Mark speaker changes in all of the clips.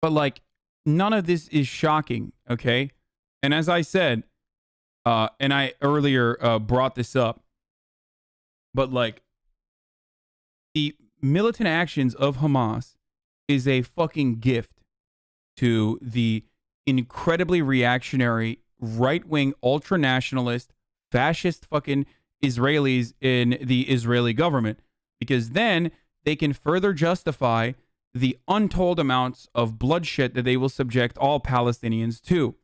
Speaker 1: But like, none of this is shocking, okay? And as I said, and I earlier brought this up, but like, the militant actions of Hamas is a fucking gift to the incredibly reactionary, right-wing, ultra-nationalist, fascist fucking Israelis in the Israeli government, because then they can further justify the untold amounts of bloodshed that they will subject all Palestinians to.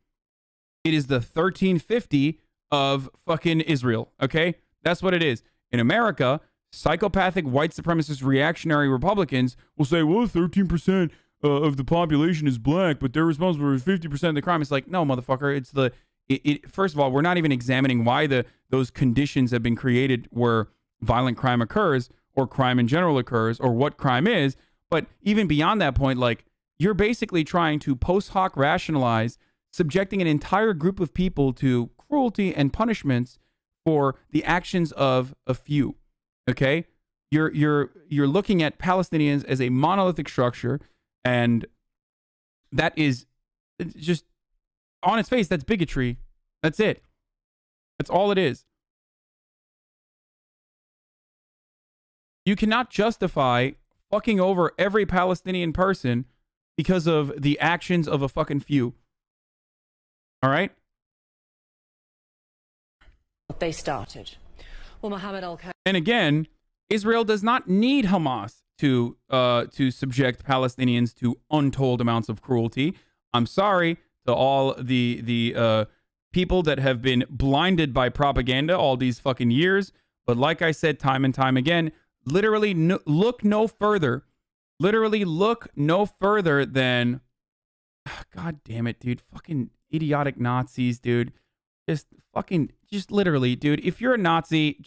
Speaker 1: It is the 1350 of fucking Israel, okay? That's what it is. In America, psychopathic white supremacist reactionary Republicans will say, well, 13% of the population is black, but they're responsible for 50% of the crime. It's like, no, motherfucker. It's the first of all, we're not even examining why those conditions have been created where violent crime occurs or crime in general occurs or what crime is. But even beyond that point, like, you're basically trying to post hoc rationalize subjecting an entire group of people to cruelty and punishments for the actions of a few. Okay, you're looking at Palestinians as a monolithic structure, and that is just on its face. That's bigotry. That's it. That's all it is. You cannot justify fucking over every Palestinian person because of the actions of a fucking few. All right?
Speaker 2: They started. Well, Mohammed
Speaker 1: and again, Israel does not need Hamas to subject Palestinians to untold amounts of cruelty. I'm sorry to all the people that have been blinded by propaganda all these fucking years, but like I said time and time again, literally look no further. Literally look no further than, God damn it, dude, fucking idiotic Nazis, dude. Just literally, dude, if you're a Nazi,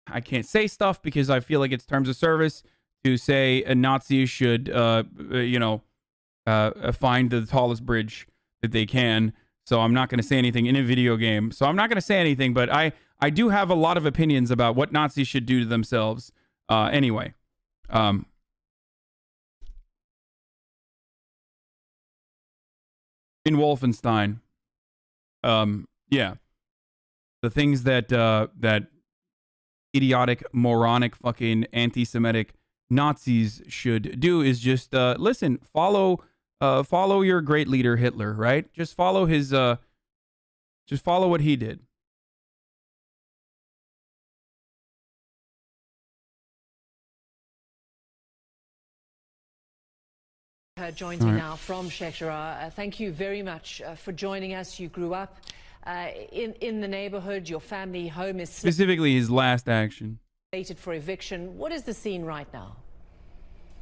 Speaker 1: I can't say stuff because I feel like it's terms of service to say a Nazi should, find the tallest bridge that they can. So I'm not going to say anything in a video game. So I'm not going to say anything, but I do have a lot of opinions about what Nazis should do to themselves. Anyway. In Wolfenstein. Yeah. The things that idiotic, moronic, fucking anti-Semitic Nazis should do is just listen, follow your great leader Hitler, right? Just follow his just follow what he did.
Speaker 2: Joins me now from Sheikh Jarrah. Thank you very much for joining us. You grew up in the neighborhood. Your family home is
Speaker 1: specifically his last action.
Speaker 2: Slated for eviction. What is the scene right now?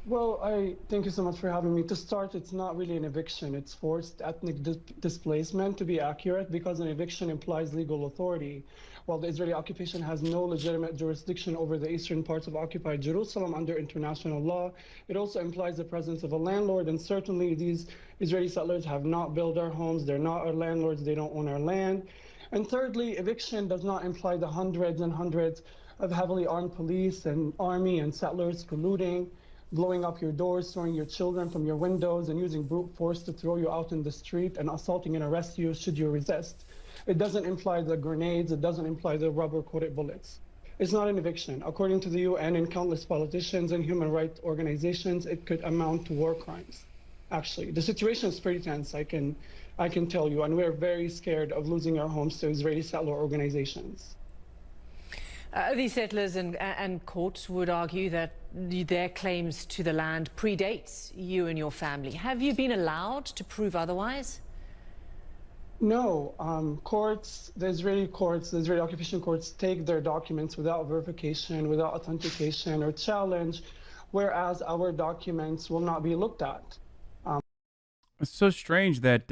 Speaker 3: Well, I thank you so much for having me. To start, it's not really an eviction. It's forced ethnic displacement, to be accurate, because an eviction implies legal authority. While the Israeli occupation has no legitimate jurisdiction over the eastern parts of occupied Jerusalem under international law, it also implies the presence of a landlord, and certainly these Israeli settlers have not built our homes. They're not our landlords. They don't own our land. And thirdly, eviction does not imply the hundreds and hundreds of heavily armed police and army and settlers colluding, blowing up your doors, throwing your children from your windows, and using brute force to throw you out in the street and assaulting and arrest you should you resist. It doesn't imply the grenades. It doesn't imply the rubber-coated bullets. It's not an eviction. According to the UN and countless politicians and human rights organizations, it could amount to war crimes. Actually, the situation is pretty tense, I can tell you, and we're very scared of losing our homes to Israeli settler organizations.
Speaker 2: These settlers and courts would argue that their claims to the land predates you and your family. Have you been allowed to prove otherwise?
Speaker 3: No. The Israeli occupation courts take their documents without verification, without authentication or challenge, whereas our documents will not be looked at.
Speaker 1: It's so strange that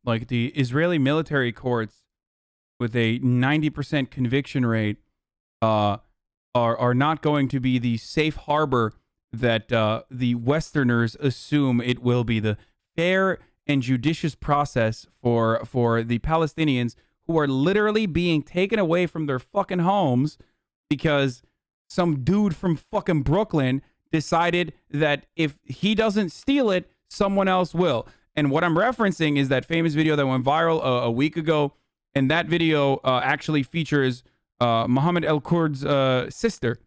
Speaker 1: like the Israeli military courts with a 90% conviction rate are not going to be the safe harbor that the Westerners assume it will be, the fair and judicious process for the Palestinians who are literally being taken away from their fucking homes because some dude from fucking Brooklyn decided that if he doesn't steal it, someone else will. And what I'm referencing is that famous video that went viral a week ago. And that video actually features Mohammed El Kurd's sister,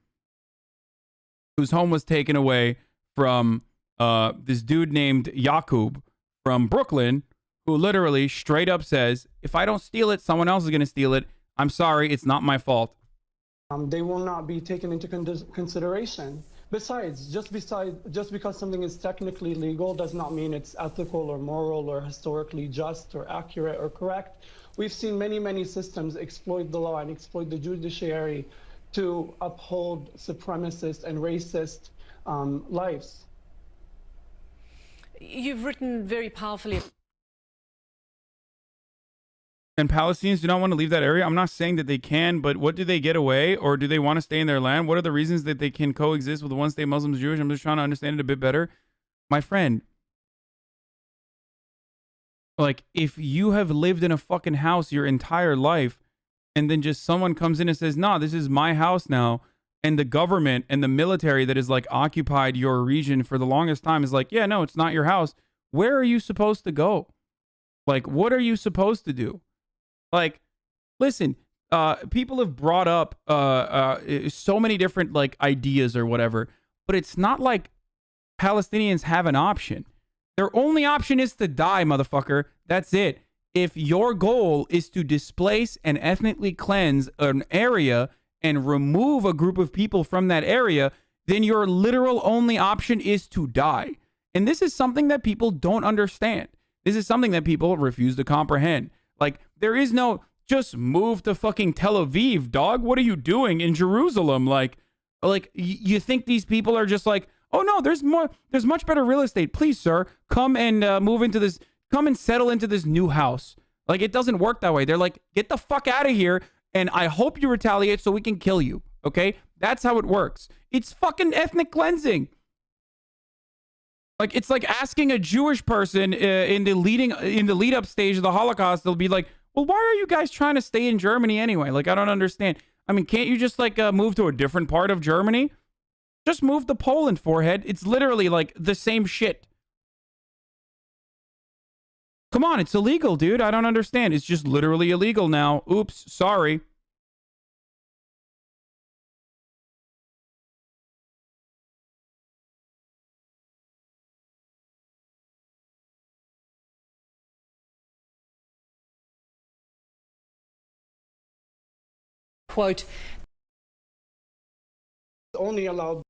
Speaker 1: whose home was taken away from this dude named Yaqub from Brooklyn, who literally straight up says, if I don't steal it, someone else is going to steal it. I'm sorry, it's not my fault.
Speaker 3: They will not be taken into consideration. Besides, just because something is technically legal does not mean it's ethical or moral or historically just or accurate or correct. We've seen many systems exploit the law and exploit the judiciary to uphold supremacist and racist lives.
Speaker 2: You've written very powerfully.
Speaker 1: And Palestinians do not want to leave that area. I'm not saying that they can, but what do they get away? Or do they want to stay in their land? What are the reasons that they can coexist with one state Muslims, Jewish? I'm just trying to understand it a bit better. My friend, like, if you have lived in a fucking house your entire life, and then just someone comes in and says, nah, this is my house now, and the government and the military that has, like, occupied your region for the longest time is like, yeah, no, it's not your house. Where are you supposed to go? Like, what are you supposed to do? Like, listen, people have brought up so many different, like, ideas or whatever, but it's not like Palestinians have an option. Their only option is to die, motherfucker. That's it. If your goal is to displace and ethnically cleanse an area and remove a group of people from that area, then your literal only option is to die. And this is something that people don't understand. This is something that people refuse to comprehend. Like, there is no just move to fucking Tel Aviv, dog. What are you doing in Jerusalem? Like you think these people are just like, oh no, there's much better real estate. Please, sir, come and come and settle into this new house. Like, it doesn't work that way. They're like, get the fuck out of here, and I hope you retaliate so we can kill you. Okay? That's how it works. It's fucking ethnic cleansing. Like, it's like asking a Jewish person in the lead up stage of the Holocaust, they'll be like, well, why are you guys trying to stay in Germany anyway? Like, I don't understand. I mean, can't you just, like, move to a different part of Germany? Just move to Poland, forehead. It's literally, like, the same shit. Come on, it's illegal, dude. I don't understand. It's just literally illegal now. Oops, sorry.
Speaker 2: Quote,
Speaker 3: only allowed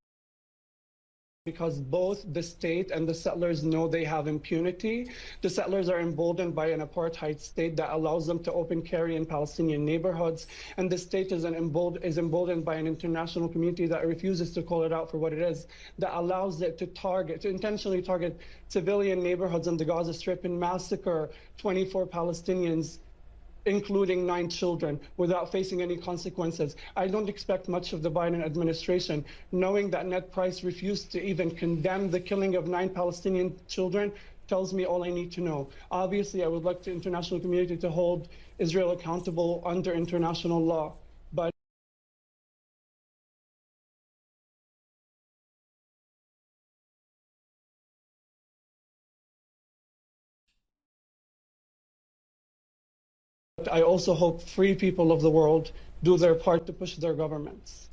Speaker 3: because both the state and the settlers know they have impunity. The settlers are emboldened by an apartheid state that allows them to open carry in Palestinian neighborhoods, and the state is emboldened by an international community that refuses to call it out for what it is, that allows it to intentionally target civilian neighborhoods on the Gaza Strip and massacre 24 Palestinians, including 9 children, without facing any consequences. I don't expect much of the Biden administration. Knowing that Ned Price refused to even condemn the killing of 9 Palestinian children tells me all I need to know. Obviously, I would like the international community to hold Israel accountable under international law. But I also hope free people of the world do their part to push their governments.